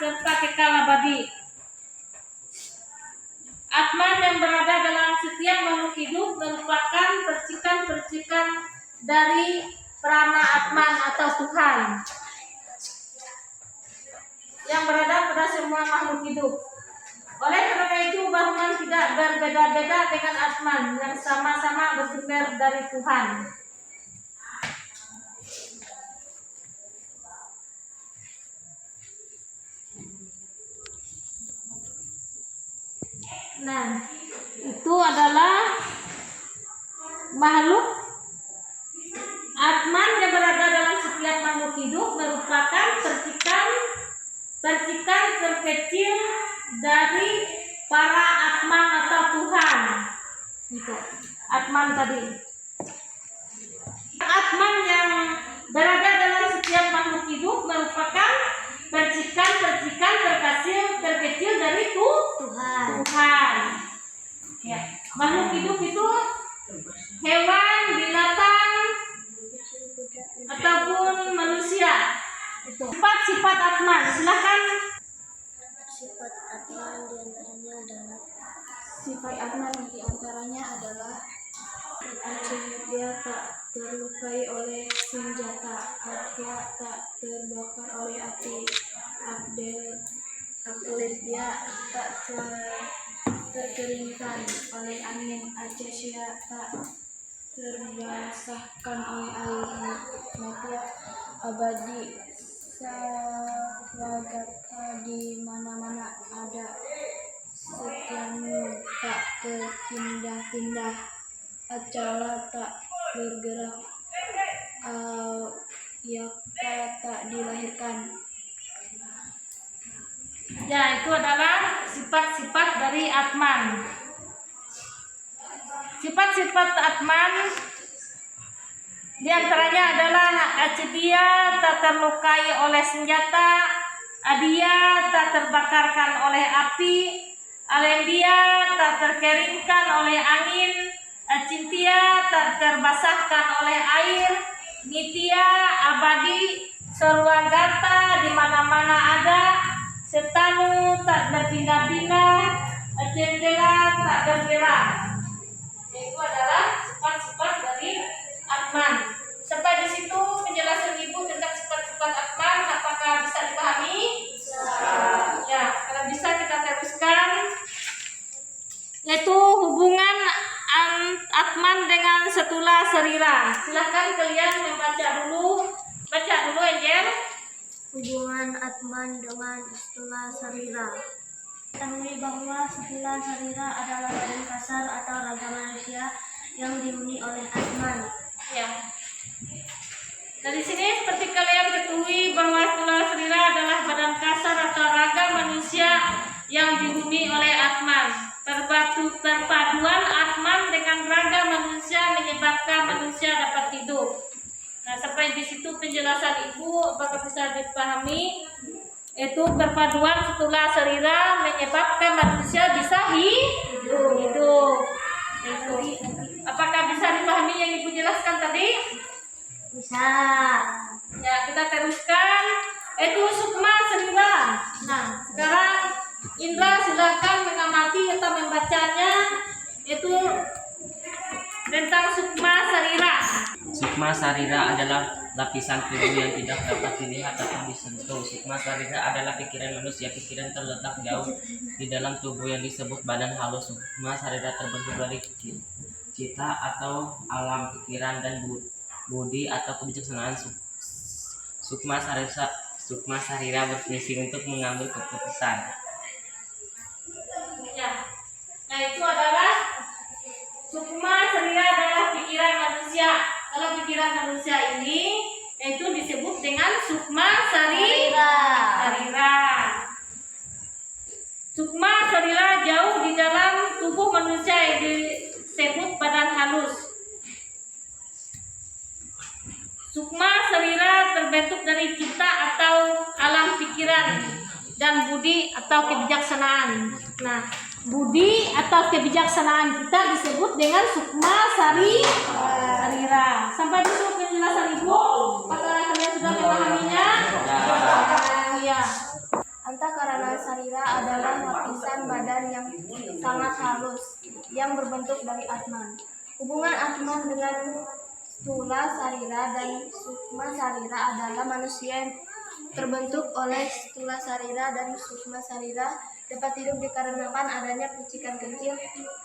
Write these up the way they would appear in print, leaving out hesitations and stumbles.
serta kekal abadi. Atman yang berada dalam setiap makhluk hidup merupakan percikan-percikan dari prana Atman atau Tuhan yang berada pada semua makhluk hidup. Oleh karena itu Brahman tidak berbeda-beda dengan Atman yang sama-sama bersumber dari Tuhan. Nah, itu adalah makhluk Atman yang berada dalam setiap makhluk hidup merupakan percikan terkecil dari para Atman atau Tuhan. Itu Atman tadi. Atman yang berada dalam setiap makhluk hidup merupakan percikan-percikan terkecil dari Tuhan. Ya. Makhluk hidup itu hewan, binatang, ataupun manusia. Sifat-sifat Atman, silakan. Sifat Atman diantaranya adalah dia tak terlukai oleh senjata, Adya tak terbakar oleh api, Abdel dia tak terkeringkan oleh angin, Acesya tak terbasahkan oleh air, Matya abadi, Sarwagata di mana-mana ada, Setyanu tak berpindah-pindah, Acala tak bergerak, Yakta tak dilahirkan. Ya, itu adalah sifat-sifat dari Atman. Sifat-sifat Atman diantaranya adalah Acitya tak terlukai oleh senjata, Adya tak terbakarkan oleh api, Alendia tak terkeringkan oleh angin, Acintya tak terbasahkan oleh air, Nitya abadi, Sarwagata di mana-mana ada, Setanu tak berpindah-pindah, Acendela tak bergerak. Itu adalah sifat-sifat dari Atman. Sampai di situ penjelasan Ibu tentang sifat-sifat Atman, apakah bisa dipahami? Ya, kalau bisa kita teruskan, yaitu hubungan Atman dengan Setula Sarira. Silahkan kalian membaca dulu. Baca dulu, Angel. Hubungan Atman dengan Setula Sarira. Ketahui bahwa Setula Sarira adalah badan kasar atau raga manusia yang dihuni oleh Atman. Ya. Dari sini seperti kalian ketahui bahwa Setula Sarira adalah badan kasar atau raga manusia yang dihuni oleh Atman. Perpaduan Atman dengan raga manusia menyebabkan manusia dapat hidup. Nah, sampai di situ penjelasan Ibu, apakah bisa dipahami? Itu perpaduan Setula Sarira menyebabkan manusia bisa hidup. Itu. Apakah bisa dipahami yang Ibu jelaskan tadi? Bisa. Ya, kita teruskan. Itu Sukma Sarira. Nah, sekarang Indra silakan mengamati atau membacanya. Itu tentang Sukma Sarira. Sukma Sarira adalah lapisan tubuh yang tidak dapat dilihat atau disentuh. Sukma Sarira adalah pikiran manusia. Pikiran terletak jauh di dalam tubuh yang disebut badan halus. Sukma Sarira terbentuk dari cita atau alam pikiran dan budi atau kebijaksanaan. Sukma Sarira berfungsi untuk mengambil keputusan. Ya. Nah, itu adalah Sukma Sarira adalah pikiran manusia. Kalau pikiran manusia ini itu disebut dengan Sukma Sarira. Sukma Sarira jauh di dalam tubuh manusia yang disebut badan halus. Sukma Sarira terbentuk dari cita atau alam pikiran dan budi atau kebijaksanaan. Nah, budi atau kebijaksanaan kita disebut dengan Sukma Sarira. Sampai di sini penjelasan Ibu. Apakah kalian sudah memahaminya? Ya. Antakarana sarira adalah lapisan badan yang sangat halus yang berbentuk dari Atman. Hubungan Atman dengan stula sarira dan sukma sarira adalah manusia yang terbentuk oleh stula sarira dan sukma sarira dapat hidup dikarenakan adanya percikan kecil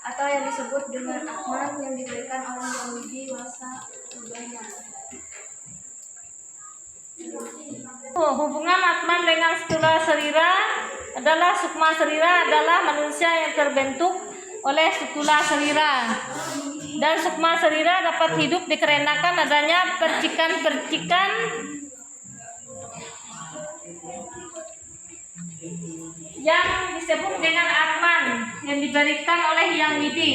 atau yang disebut dengan Atman yang diberikan oleh Yahudi Wasa Ubaya. Hubungan Atman dengan stula sarira adalah sukma sarira adalah manusia yang terbentuk oleh stula sarira, dan sukma sarira dapat hidup dikarenakan adanya percikan-percikan yang disebut dengan Atman yang diberikan oleh Yang Widi.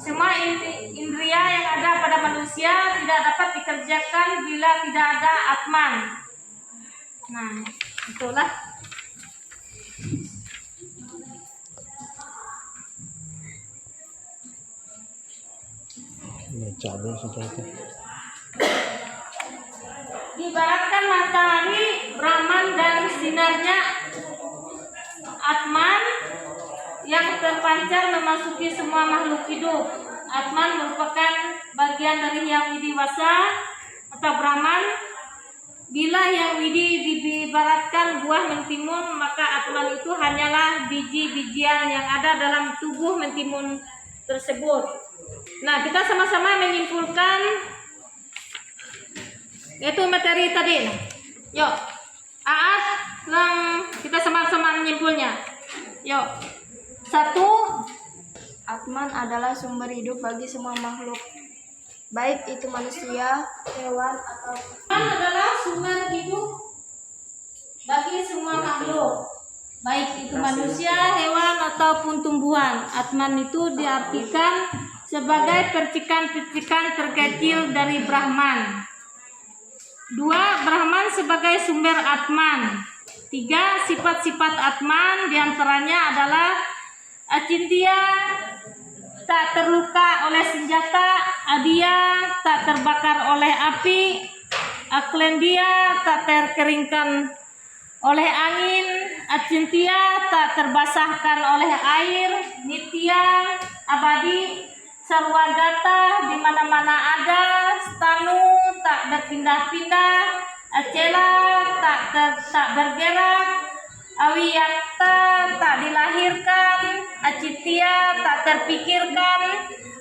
Semua indria yang ada pada manusia tidak dapat dikerjakan bila tidak ada Atman. Nah, itulah. Diibaratkan matahari, Brahman dan sinarnya Atman yang terpancar memasuki semua makhluk hidup. Atman merupakan bagian dari Yang Widi Wasa atau Brahman. Bila Yang Widi diibaratkan buah mentimun, maka Atman itu hanyalah biji-bijian yang ada dalam tubuh mentimun tersebut. Nah, kita sama-sama menyimpulkan itu materi tadi. Yuk, Aat, kita sama-sama menyimpulnya. Yuk. 1. Atman adalah sumber hidup bagi semua makhluk, baik itu manusia, hewan, atau Atman adalah sumber hidup bagi semua makhluk, baik itu manusia, hewan, ataupun tumbuhan. Atman itu diartikan sebagai percikan-percikan terkecil dari Brahman. 2. Brahman sebagai sumber Atman. 3. Sifat-sifat Atman diantaranya adalah Acintya, tak terluka oleh senjata; Adya, tak terbakar oleh api; Aklendia, tak terkeringkan oleh angin; Acintya, tak terbasahkan oleh air; Nitya, abadi; Sarwagata, di mana-mana ada; Stanu, tak berpindah-pindah; Acela, tak bergerak; Awiyakta, tak dilahirkan; Acitya, tak terpikirkan;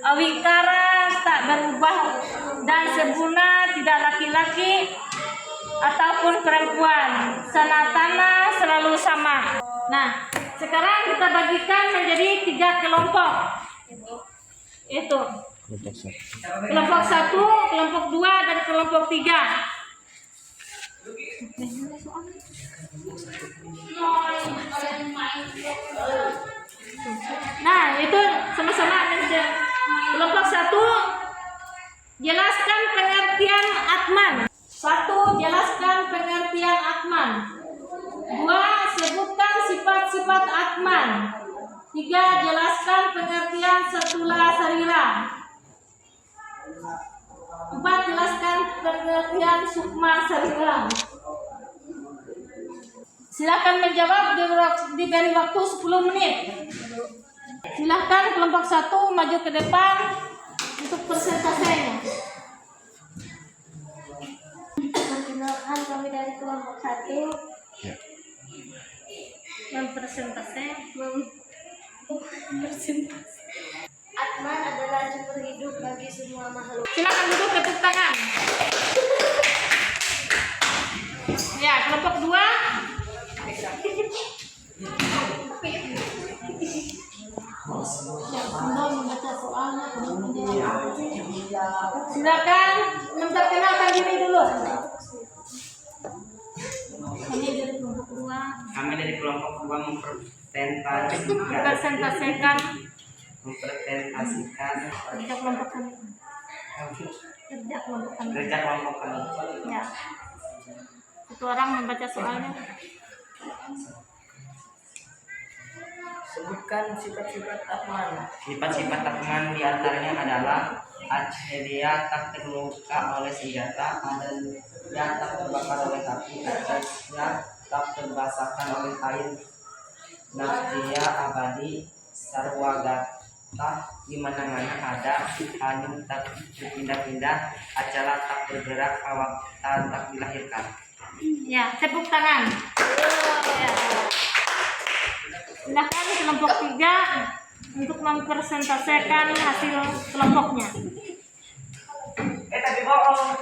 Awikara, tak berubah; dan Sebuna, tidak laki-laki ataupun perempuan; Sanatana, selalu sama. Nah, sekarang kita bagikan menjadi 3 kelompok. Itu kelompok 1, kelompok 2, dan kelompok 3. Nah, itu sama-sama kelompok 1, jelaskan pengertian Atman. 1. Jelaskan pengertian Atman. 2. Sebutkan sifat-sifat Atman. 3. Jelaskan pengertian stula sarira. 4. Jelaskan pengertian sukma sarira. Silakan menjawab, diberi waktu 10 menit. Silakan kelompok 1 maju ke depan untuk persentasenya. perkenalkan kami dari kelompok 1. Mempresentasi. Atman adalah sumber hidup bagi semua makhluk. Silakan duduk, tepuk tangan. Ya, kelompok 2. Membaca soalnya. Silakan memperkenalkan diri dulu. Kami dari kelompok 2. Kami dari kelompok 2 mempresentasikan Kerja kelompok kami. Kerja kelompok kami. kerja kelompok kami. Ya. Satu orang membaca soalnya. Sebutkan sifat-sifat Atman. Sifat-sifat Atman diantaranya adalah Acehdia, tak terluka oleh senjata; Adanya, tak terbakar oleh api; Acesya, tak dibasakan oleh air naftia abadi sarwagata di mana-mana ada anu tak berpindah-pindah acala tak bergerak awak tak dilahirkan. Ya, tepuk tangan. Ya. Silakan kelompok 3 untuk mempresentasikan hasil kelompoknya. Tapi bohong.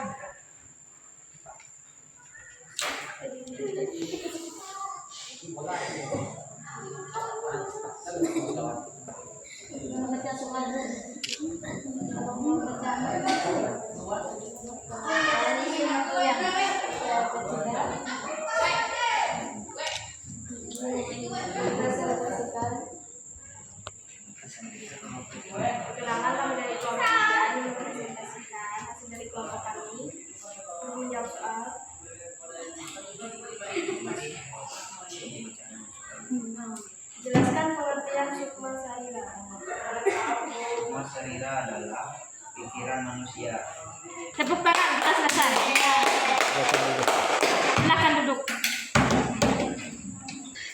Membaca suara. Perkenalkan kami dari kelompok 3 ini mempresentasikan hasil dari kelompok kami menjawab soal jelaskan pengertian sukma sarira. Sukma sarira adalah pikiran manusia. Tepuk tangan, kita selesai. Silakan duduk.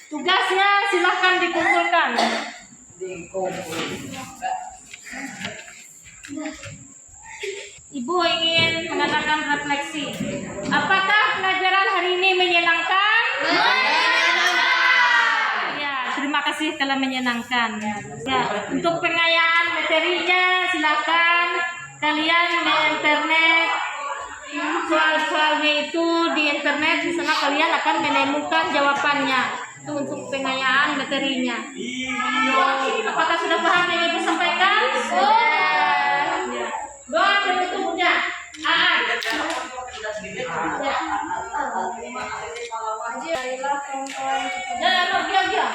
Tugasnya silakan dikumpulkan. Ibu ingin mengatakan refleksi. Apakah pelajaran hari ini menyenangkan? Ya, terima kasih telah menyenangkan. Ya, untuk pengayaan materinya silakan kalian di internet. Soal-soalnya itu di internet, di sana kalian akan menemukan jawabannya. Itu untuk pengayaan materinya. Apakah sudah paham yang Ibu sampaikan? Ya. Doa penutupnya. Marilah kawan-kawan kita Gio.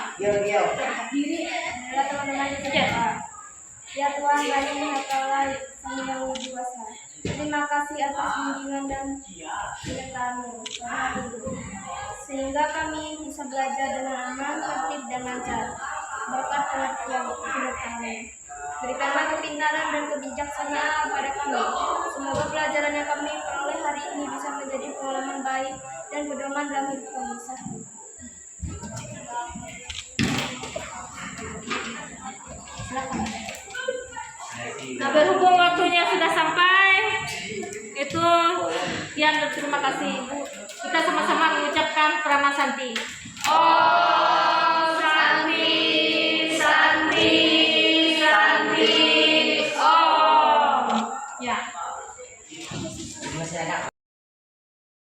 diri adalah teman-teman kita. Ya Tuhan, Bani Maha Taala Sang Yang Widi Wasa. Terima kasih atas bimbingan dan penyertaan-Mu, sehingga kami bisa belajar dengan aman, tertib dan lancar. Berkat pengertian penyertaan-Mu, berikanlah kepintaran dan kebijaksanaan kepada kami. Semoga pelajaran yang kami peroleh hari ini bisa menjadi pengalaman baik dan pedoman dalam hidup kami sehari. Nah, berhubung waktunya sudah sampai, itu sekian, terima kasih Ibu.